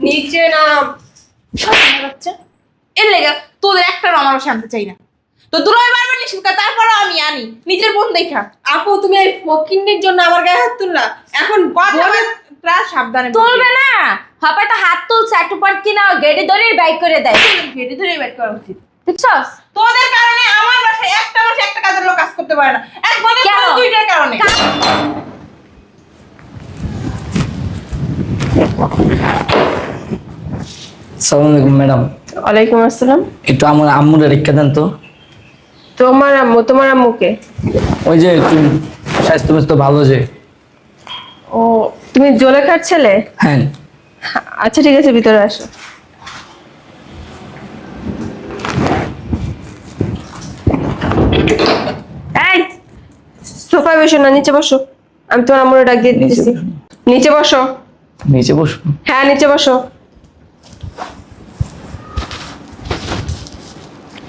নিচে নাম। বাচ্চা এর লেগে তোদের একটা আমারও শান্তি চাই না। তো দুলাই বারবার নিষেধ করে, তারপরও আমি আনি নিজের বোন দেখা। আপু তুমি এই ফকিন্নির জন্য আমার গায়ে হাত তুললা। এখন কথাবার্তা সাবধানে তুলবে না, হবে তো হাত তুলছে একটু পর কিনা গেড়ে ধরেই বাইক করে দেয়। ঘেটে ধরে বের করা উচিত। বুঝছস? তোদের কারণে আমার বাসায় একটা মাসে একটা কাজের লোক কাজ করতে পারে না, এক বলে কেন? দুইটার কারণে। আসসালামু আলাইকুম ম্যাডাম। ওয়ালাইকুম আসসালাম। একটু আমার আম্মুরে রেখে দেন তো। তোমার আম্মু? তোমার আম্মুকে? ওই যে একটু স্বাস্থ্য ব্যস্ত ভালো যে। ও তুমি জোলেখার ছেলে? হ্যাঁ। আচ্ছা ঠিক আছে, ভিতরে আসো। এই সোফায় বসো না, নিচে বসো। আমি তোমার আম্মুরে ডাক দিয়ে দিতেছি। নিচে বসো। নিচে বসবো? হ্যাঁ নিচে বসো।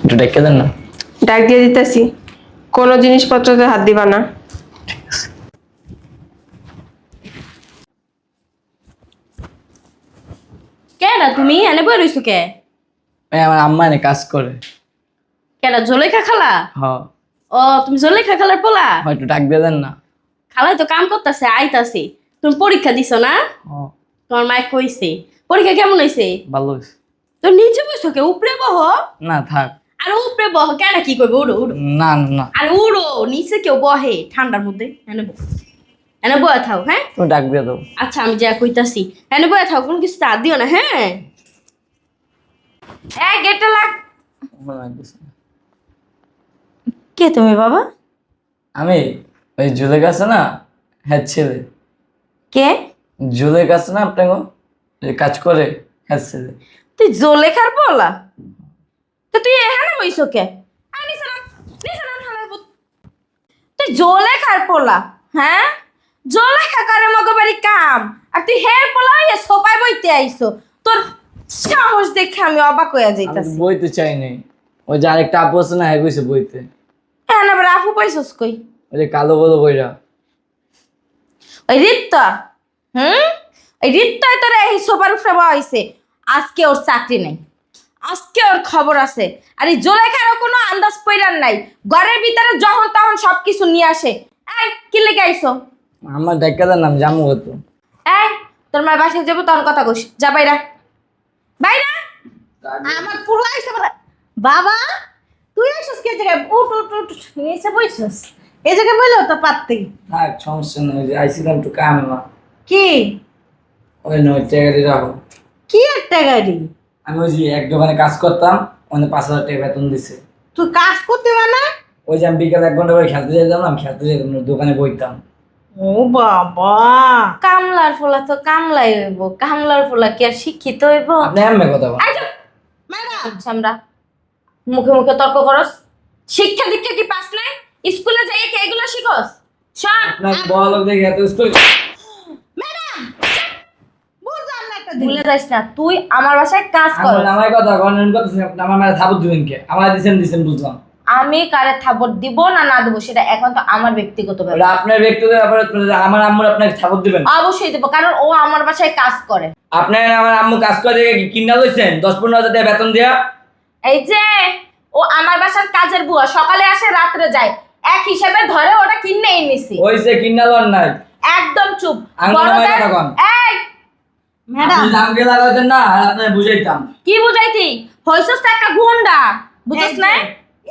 একটু রেখে দেন না। ডাক দিয়ে দিতেছি। কোনো জিনিসপত্রতে হাত দিবা না। কেডা তুমি এনে বই রইছো কে? আমার আম্মা এনে কাজ করে। কেডা জলেখা খালা? হ্যাঁ। ও তুমি জলেখা খালার পোলা? একটু ডাক দিয়ে দেন না। খালাই তো কাম করতেছে, আইতাছে। তুমি পরীক্ষা দিছো না? হ্যাঁ। তোমার মাইক কইছে পরীক্ষা কেমন হইছে? ভালো হয়েছে। তো নিচে বসো কে? উপরে বহ। না থাক। আর উপরে বহ কেডা কি করবে? উড়ো উড়ো। না না না, আর উড়ো, নিচে কেউ বহে ঠান্ডার মধ্যে? এনে বহ, এনে বয়ে থাও। হ্যাঁ তুমি ডাক দিয়ে দাও। আচ্ছা আমি যা কইতাছি, এনে বয়ে থাও, কোনো কিছু চাপ দিও না। হ্যাঁ এই গেটটা লাগ। কে তুমি বাবা? আমি ওই জুলে গেছে না, হ্যাঁ ছেলে। কে? জুলে গেছে না আপনাকে, যে কাজ করে, হ্যাঁ ছেলে। তুই জলেখার বলা? তো তুই এখানে বইছো কে? আয় নিচে নাম, নিচে নাম শালার পুত। তুই জলেখার পোলা? হ্যাঁ জলেখা করে মগবাড়ি কাম, আর তুই হের পোলা হইয়া সোপায় বইতে আইছো। তোর সাহস দেখে আমি অবাক হইয়া আমি তো যাইতাছি। বইতে চাইনি। ওই যে আরেকটা আপু আছে না, হ্যাঁ কইছে বইতে। হ্যাঁ আবার আফু পাইছস কই? ওই যে কালো বলো বইরা। ওই রিত্তা? ওই রিত্তাই তোর এই সোপার উপরে বইছে। আজকে ওর চাকরি নেই, আজকে ওর খবর আছে। আর এই জোলেখারও কোনো আন্দাজ পইরার নাই, ঘরের ভিতরে যখন তখন সবকিছু নিয়ে আসে। এই কি লেগে আইছো? আমার ডাক্তার নাম জামু হতো। এই তোর মায়ের বাসায় যাবো তখন কথা কইস, যা বাইরা বাইরা। আমার পুরো আইসা বলে বাবা তুই আইসস কে জায়গায়? উঠ উঠ উঠ, নিচে বইছস? এই জায়গায় বইলো তো পারতি। হ্যাঁ সমস্যা নেই, ওই যে আইছিলাম একটু কামে মা। কি ওই নয় টাকা রাখো। কি একটা গাড়ি? আমি ওই যে এক দোকানে কাজ করতাম, ওখানে 5,000 টাকা বেতন দিছে। তুই কাজ করতে না? ওই যে আমি বিকাল 1 ঘন্টা করে খেলতে যেতাম না, আমি খেলতে যেতাম না, দোকানে বইতাম। ও বাবা, কামলার ফোলা তো কামলাই হইব, কামলার ফোলা কি আর শিক্ষিত হইব? আপনি এমনি কথা বলেন। ম্যাডাম আমরা মুখে মুখে তর্ক করস? শিক্ষা দীক্ষা কি পাস নাই? স্কুলে যাই কি এগুলো শিখস? শোন আপনার বড় লোক দেখে এত স্কুল। ম্যাডাম বুঝলাম না একটা ভুলে যাস না, তুই আমার বাসায় কাজ কর। আমার কথা করেন করতেছেন আপনি, আমার মানে থাবত দিবেন কে? আমার দিছেন বুঝলাম। আমি কারে থাবর দিব না না দেবো সেটা এখন তো আমার ব্যক্তিগত ওটা ব্যাপার। আপনার ব্যক্তিগত ব্যাপার। আমার আম্মুর আপনাকে থাবত দিবেন? অবশ্যই দেবো, কারণ ও আমার বাসায় কাজ করে। আপনার আমার আম্মু কাজ করে দেখে কি কিনা লইছেন 10-15 হাজার টাকা বেতন দিয়া? এই যে ও আমার বাসার কাজের বুয়া, সকালে আসে রাত্রে যায়, এক হিসাবে ধরে ওটা কিনে এনেছি। ওইসে কিনা লন নাই। একদম চুপ। আমি বড়দের কথা কন। এই ম্যাডাম আপনি দাম কে লাগাইতেন না, আর আপনার বুঝাইতাম। কি বুঝাইতি? হইছস তো একটা গুন্ডা, বুঝছস না?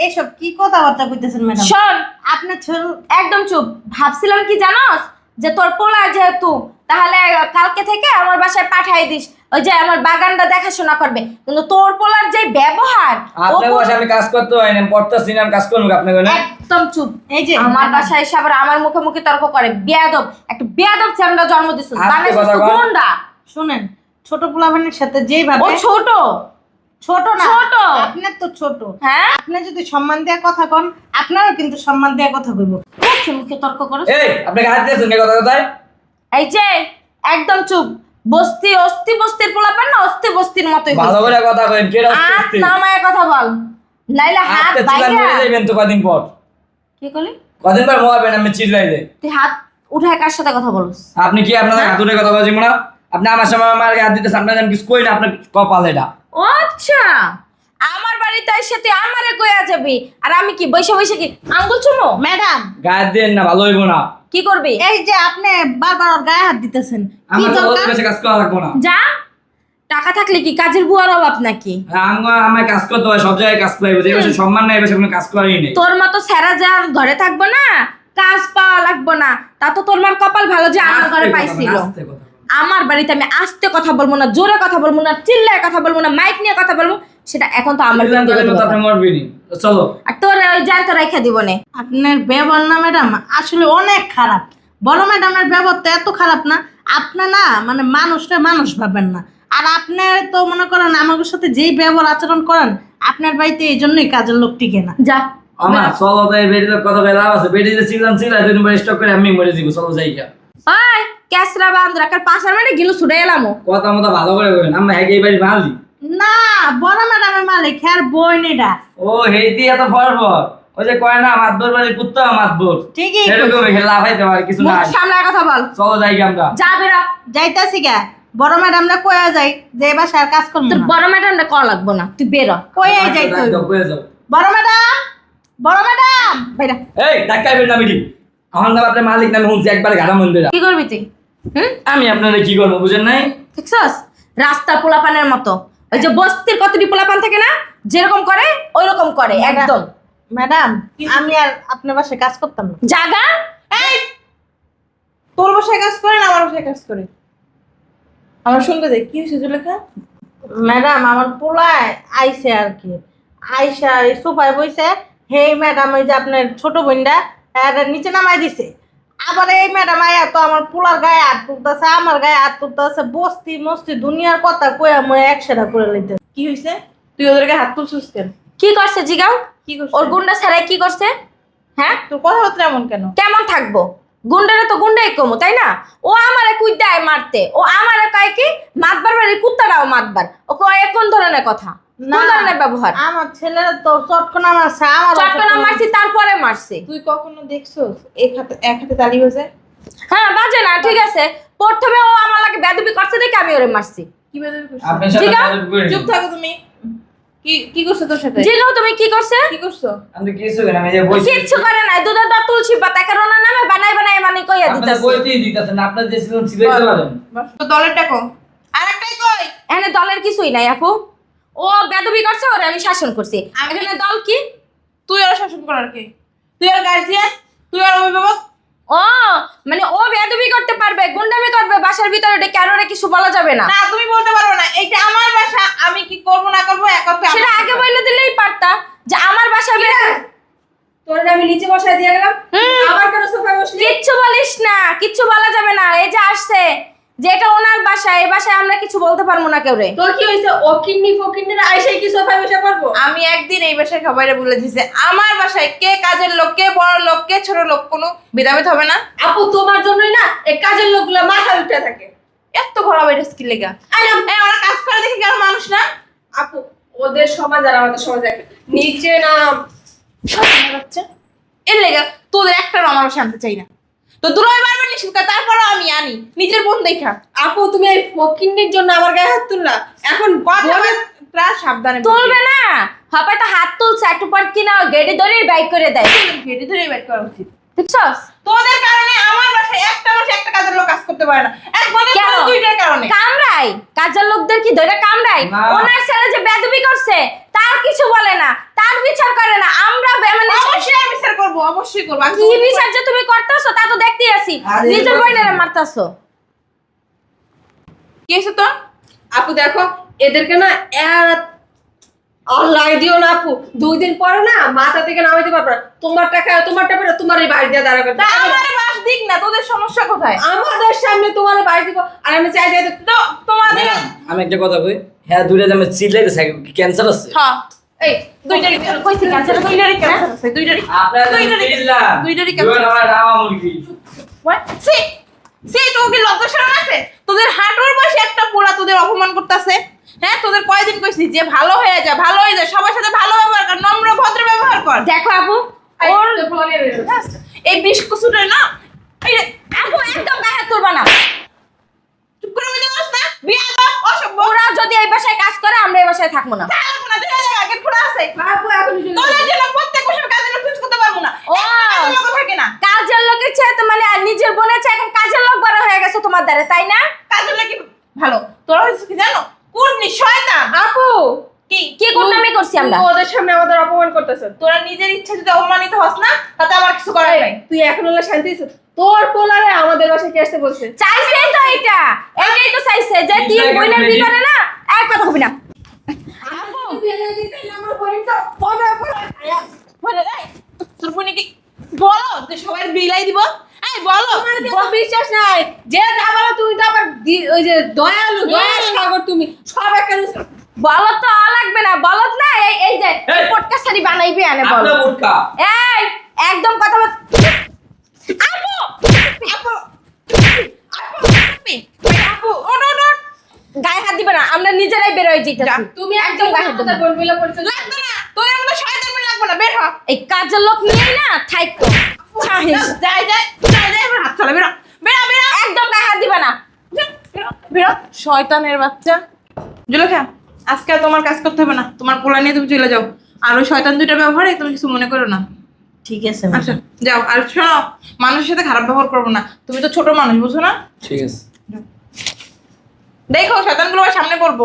এসব কি কথাবার্তা কইতেছেন ম্যাডাম? শোন আপনার ছোট একদম চুপ। ভাবছিলাম কি জানোস, যে তোর পোলা যেহেতু, তাহলে কালকে থেকে আমার বাসায় পাঠাই দিস, ওই যে আমার বাগানটা দেখাশোনা করবে। কিন্তু তোর পোলার যে ব্যবহার, ও আপনার বাসায় আমি কাজ করতে হয় না, পড়তেছি না, আমি কাজ করবো আপনাকে না। একদম চুপ। এই যে আমার ম্যাডাম, বাসায় এসে আবার আমার মুখে মুখে তর্ক করে। বেয়াদব, একটা বেয়াদব ছেলেটা জন্ম দিছিস, আজকে বানাইছিস কথা তো কন। গুন্ডা। শুনেন, ছোট পোলাপানের সাথে যেভাবে ও ছোট ছোট না, ছোট। আপনার তো ছোট। হ্যাঁ, আপনি যদি সম্মান দেওয়ার কথা কন, আপনারও কিন্তু সম্মান দেওয়ার কথা কইব। মুখে মুখে তর্ক করো। এই আপনাকে হাত দিয়েছেন কে কথা কথায়? এই যে একদম চুপ। বস্তি অস্তি বস্তির পোলাপান না, অস্তি বস্তির মতোই ভালো হইছে। করে কথা কইন, কেডা হাত আসছে? নামায় কথা বল, নাইলে হাত আজকে চিল্লান বাইরা। মেরে যাবেন তো কদিন পর। কি করলি? কদিন পর মোয়াবেন আমি চিল্লাইলে। তুই হাত উঠায় কার সাথে কথা বলস? আপনি কি আপনার হাত উঠে কথা বলছি না? আপনি আমার সময় আমার গায়ে হাত দিতেছেন, আপনার আমি কিছু কই না, আপনার কপাল এটা। ও আচ্ছা, আমার বাড়িতে এসে তুই আমারে কইয়া যাবি আর আমি কি বৈশা বৈশা কি আঙ্গুল চুমো? ম্যাডাম গায়ে হাত দেন না, ভালো হইব না। কি করবি? এই যে আপনি বারবার ওর গায়ে হাত দিতেছেন, কি আমার তো দরকার? বেশি কাজ করা লাগবো না। যা, টাকা থাকলে কি কাজের বুয়ার অভাব নাকি? আমার কাজ করতে হয়, সব জায়গায় কাজ পাইবো, যে বছর সম্মান নাই এবছর কোনো কাজ করাই নেই। তোর মতো সেরা যা ঘরে থাকবো না, কাজ পাওয়া লাগবো না, তা তো তোর মার কপাল ভালো যে আমার ঘরে পাইছিল। আমার বাড়িতে আমি আস্তে কথা বলবো না, জোরে কথা বলবো না, চিল্লায় কথা বলবো না, মাইক নিয়ে কথা বলবো, সেটা এখন তো আমার ব্যক্তিগত ব্যাপার। আপনি মরবেনি, চলো। আর তোর ওই জান তো রাইখা দিব নে। আপনার ব্যবহার না ম্যাডাম আসলে অনেক খারাপ। বড় ম্যাডামের ব্যবহার তো এত খারাপ না, আপনি না মানে মানুষটা মানুষ ভাবেন না। আর আপনি তো মনে করেন আমাদের সাথে যেই ব্যবহার আচরণ করেন, আপনার বাড়িতে এই জন্যই কাজের লোক টিকে না। যা আমার চলো তাই, বেটিতে কত বেলা আছে, বেটিতে ছিলাম দুদিন পরে স্টক করে আমি মরে যাবো, চলো যাই গা। ওই ক্যাসরা বান্ধ রাখার পাশার মানে গিলু ছুড়ে এলাম। কথা মতো ভালো করে বলেন, আমরা হ্যাঁ এই বাড়ি মালি। না, বড় ম্যাডামের মালিক হ্যাঁ বই নেডা। ও হেইতি এত ফরফর, ওই যে কয় না মাতবর বাড়ি কুত্তা মাতবর, ঠিকই এরকম লাফাইতে পারে কিছু মুখ নাই। সামলায় কথা বল। চলো যাই গা আমরা। যা বেরা। যাইতাছি গা, বড় ম্যাডামরা কয়া যাই যে এবার আর কাজ করবো তোর না। বড় ম্যাডামটা কল লাগবো না, তুই বেরো। কয়াই যাইতে হইব। কয়ে যাও। বড় ম্যাডাম, বড় ম্যাডাম বেরা। এই ধাক্কাই বের না মিটি, আমার নাম আপনার মালিক নামে শুনছি একবার ঘাড়া মন্দিরা। কি করবি তুই? আমি আপনারা কি করবো বুঝেন নাই? দেখছস রাস্তা পোলাপানের মতো, ওই যে বস্তির কতটি পোলাপান থাকে না, যেরকম করে ওই রকম করে একদম। ম্যাডাম আমি আর আপনার বাসায় কাজ করতাম না। জাগা এই তোর বাসায় কাজ করে না আমার বাসায় কাজ করে? আমার শুনতে দে, কি হয়েছে জুলেখা? ম্যাডাম আমার পোলায় আইসে আর কি, আইসা এই সোফায় বইছে। হে ম্যাডাম ওই যে আপনার ছোট বোনটা নিচে নামাই দিছে। আবার এই ম্যাডাম আয়া তো আমার পোলার গায়ে হাত তুলতেছে, আমার গায়ে হাত তুলতেছে, বস্তি মস্তি দুনিয়ার কথা কয়া মনে একসাথে করে লইতে। কি হয়েছে? তুই ওদেরকে হাত তুলছিস কেন? কি করছে জিগাও? কি করছিস? ওর গুন্ডা ছাড়াই কি করছে? হ্যাঁ তোর কথাবার্তা এমন কেন? কেমন থাকবো? গুন্ডারা তো গুন্ডাই কমো, তাই না? ও আমারে কুইদায় মারতে, ও আমারে কয় কি মাতবার বাড়ি কুত্তারাও মাতবার, ও কয় কোন ধরনের কথা, কোন ধরনের ব্যবহার? আমার ছেলেরা তো চটকনা মারছে, আমার চটকনা মারছি তারপরে মারছি। তুই কখনো দেখছস এক হাতে তালি বাজে? হ্যাঁ বাজে না, ঠিক আছে। প্রথমে ও আমার লাগে বেদবি করছে দেখে আমি ওরে মারছি। কি বেদবি করছিস? আপনার সাথে জিগা, যোগাযোগ করিনি। চুপ থাকো তুমি। কি কি করছো তোর সাথে? জিগাও তুমি কি করছে? কি করছো? আমি কিছু করি না, আমি যে বইছি। কিচ্ছু করে নাই, দুধের দা তুলসী পাতা কারণ নামে বানাই বানাই মানে কইয়া আপনারা দিতেছে। বইতেই দিতেছেন, আপনার যে ছিলেন ছিলাইতে পারেন। তো দলের ডাকো। আরেকটাই কই। এখানে দলের কিছুই নাই আপু, ও বেদবি করছে ওরে আমি শাসন করছি। এখানে দল কি? তুই আর শাসন করার কে? তুই আর গার্জিয়ান, তুই আর অভিভাবক। ও মানে ও বেদবি করতে পারবে, গুন্ডামি করবে বাসার ভিতরে, এটা কারোরে কিছু বলা যাবে না। না তুমি বলতে পারবে না, এটা আমার বাসা, আমি কি করব না করব একত্রে আমার সেটা আগে ব্যাপার। বলে দিলেই পারতা যে আমার বাসা তোর আমি নিচে বসায় দিয়ে গেলাম, আবার কেন সোফায় বসলি? কিচ্ছু বলিস না, কিচ্ছু বলা যাবে না। এই যে আসছে যে এটা ওনার বাসা, এই বাসায় আমরা কিছু বলতে পারবো না কেউ রে। তোর কি হয়েছে? ও কিডনি ফকিন্নির আইসাই কি সোফায় বসে পারবো? আমি একদিন এই বাসায় খাবারে বলে দিছে আমার বাসায় কে কাজের লোক, কে বড় লোক, কে ছোট লোক, কোনো ভেদাভেদ হবে না। আপু তোমার জন্যই না এই কাজের লোকগুলো মাথা উঠে থাকে। এত ঘোরা বাইরে স্কিল লেগা ওরা কাজ করে দেখে কেন মানুষ না? আপু ওদের সমাজ আর আমাদের সমাজ এক। নিচে নাম। হচ্ছে এর লেগা তোদের একটা আমার বাসায় আনতে চাই না। তো দুলাই বারবার নিষেধ করে, তারপরও আমি আনি নিজের বোন দেখা। আপু তুমি এই ফকিন্নির জন্য আমার গায়ে হাত তুললা, এখন কথাবার্তা সাবধানে তুলবে না, হবে তো হাত তুলছে একটু পর কিনা গেড়ে ধরেই বাইক করে দেয়। ঘেটে ধরে বের করা উচিত। বুঝছস? তোদের কারণে আমার বাসায় একটা মাসে একটা কাজের লোক কাজ করতে পারে না, একবারে কেন? দুইটার কারণে। কামড়াই, কাজের লোকদের কি ধরে কামড়াই? না। ওনার ছেলে যে বেদবি করছে তার কিছু বলে না, তার বিচার করে না। আমরা মানে অবশ্যই আমি বিচার করবো, অবশ্যই করবো। আমি কি বিচার যে তুমি করতেছো তা তো দেখতেই আছি, আরে নিজের এবার- বইনেরে মারতাছো। কি হয়েছে তোর? আপু দেখো এদেরকে না আল্লাহ দিও না আপু, 2 দিন পরে না মাথা থেকে নামাইতে পারবে না। তোমার টাকা তোমার এই বাড়ি দিয়ে দাঁড়া করতে তা আমারে বাস দিক না, তোদের সমস্যা কোথায়? আমাদের সামনে তোমার বাড়ি দিব আর আমি চাই যাই তো তোমাদের ম্যাডাম, আমি একটা কথা কই, হ্যাঁ দূরে যাবে চিল্লাইতে থাকি, ক্যান্সার আছে। হ্যাঁ এই দুইটারই কইছি ক্যান্সার দুইটারই ক্যান্সার আছে, দুইটারই আপনারা দুইটারই- চিল্লান, দুইটারই দুইজন ক্যান্সার আমার রামা মুরগি। সি সি তোকে কি লজ্জা শরম আছে? তোদের হাঁটুর বয়সে একটা পোলা তোদের অপমান করতেছে। হ্যাঁ তোদের কয়দিন কইছি যে ভালো হয়ে যা, ভালো হয়ে যা, সবার সাথে ভালো ব্যবহার কর, নম্র ভদ্র ব্যবহার কর। দেখো আপু, ওর এই বিষ কুসুরে না এই যে আপু একদম গায়ে হাত তুলবা না। চুপ করে বসে পারছ না? বিয়া দাও, অসভ্য। ওরা যদি এই বাসায় কাজ করে আমরা এই বাসায় থাকবো না। থাকবো না, দেখা যাবে, গেট খোলা আছে। আপু এখন তোদের জন্য প্রত্যেক বছর কাজের লোক চুজ করতে পারবো না। ও। কাজের লোকও থাকে না। কাজের লোকের চেয়ে তো মানে আর নিজের বোনের চেয়ে এখন কাজের লোক বড় হয়ে গেছে তোমার দ্বারা, তাই না? কাজের লোক কি ভালো? তোরা হচ্ছে কি জানো? কুন্নি শয়তান। আপু কি কি গুন্ডামি করছি আমরা? তুই ওদের সামনে আমাদের অপমান করতেছ। তোরা নিজের ইচ্ছা যদি অপমানিত হস না, তাতে আমার কিছু করার নাই। তুই এখন হলো শান্তি আছিস? তোর পোলারে আমাদের বাসায় কে আসতে বলছে? চাইছেই তো এটা, এটাই তো চাইছে যে তিন বোনের ভিতরে না এক কথা হবে না। বলে দেয়, তোর বোনে কি বলো যে সবাই বিলাই দিব? এই বলো। তোমার বিশ্বাস নাই যে যা বলো তুমি তো আবার ওই যে দয়ালু দয়ার সাগর তুমি সব একটা বলত তো লাগবে না, বলত না এই এই যে এই। পডকাস্ট সারি বানাইবি আনে বল। আপনার বোটকা এই একদম কথা বল। আপু আপু আপু ওঠ ওঠ ওঠ। গায়ে হাত দিবে না, আমরা নিজেরাই বের হয়ে যাইতাছি। তুমি একদম গায়ে হাত দিবে না। বোন মিলা পরিচয় লাগবে না, তোদের মতো শয়তান মিল লাগবে না, বের হ। এই কাজের লোক নিয়েই না থাইকো ছাহিস। যাই যাই যাই যাই, এবার হাত চলে, বেরো বেরো বেরো একদম গায়ে হাত দিবে না। বেরো বেরো, শয়তানের বাচ্চা। জুলেখা, আজকে আর তোমার কাজ করতে হবে না, তোমার পোলা নিয়ে তুমি চলে যাও। আর ওই শয়তান দুইটা ব্যবহারে তুমি কিছু মনে করো না। ঠিক আছে। আচ্ছা যাও, আর শোনো, মানুষের সাথে খারাপ ব্যবহার করবো না, তুমি তো ছোট মানুষ, বুঝো না? ঠিক আছে দেখো শয়তানগুলো আবার সামনে পড়বো।